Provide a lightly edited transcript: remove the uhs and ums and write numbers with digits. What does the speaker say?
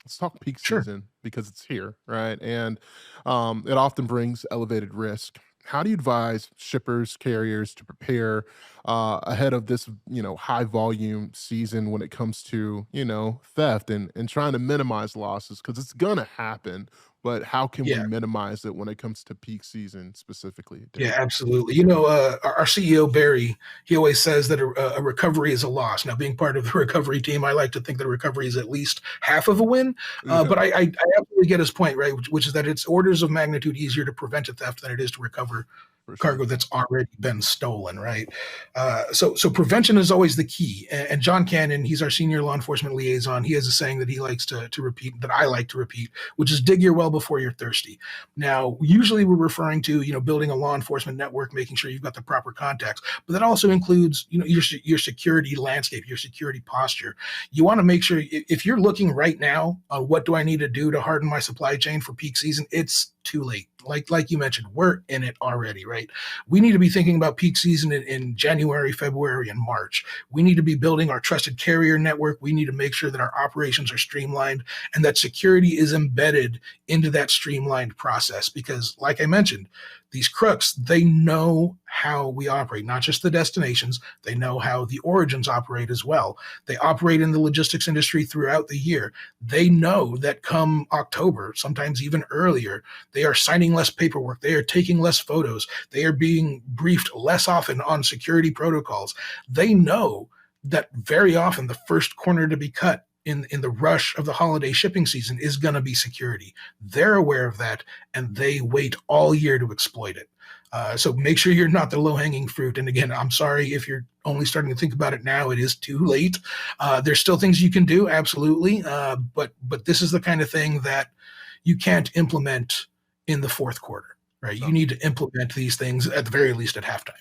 Let's talk peak Sure. season because it's here, right? And it often brings elevated risk. How do you advise shippers, carriers to prepare ahead of this, high volume season when it comes to, theft and trying to minimize losses because it's gonna happen. But how can Yeah. we minimize it when it comes to peak season specifically, Yeah, David? absolutely. Our CEO Barry, he always says that a recovery is a loss. Now, being part of the recovery team, I like to think that a recovery is at least half of a win. Yeah, But I absolutely get his point, right? Which is that it's orders of magnitude easier to prevent a theft than it is to recover for sure. cargo that's already been stolen, right? So prevention is always the key. And John Cannon, he's our senior law enforcement liaison. He has a saying that he likes to repeat, that I like to repeat, which is dig your well before you're thirsty. Now, usually we're referring to, building a law enforcement network, making sure you've got the proper contacts, but that also includes, your security landscape, your security posture. You want to make sure if you're looking right now, what do I need to do to harden my supply chain for peak season? It's too late. Like you mentioned, we're in it already, right? We need to be thinking about peak season in January, February, and March. We need to be building our trusted carrier network. We need to make sure that our operations are streamlined and that security is embedded into that streamlined process. Because, like I mentioned, these crooks, they know how we operate, not just the destinations, they know how the origins operate as well. They operate in the logistics industry throughout the year. They know that come October, sometimes even earlier, they are signing less paperwork, they are taking less photos, they are being briefed less often on security protocols. They know that very often the first corner to be cut in the rush of the holiday shipping season is going to be security. They're aware of that, and they wait all year to exploit it. So make sure you're not the low hanging fruit. And again, I'm sorry if you're only starting to think about it now. It is too late. There's still things you can do, absolutely, but this is the kind of thing that you can't implement in the fourth quarter, right? You So need to implement these things at the very least at halftime.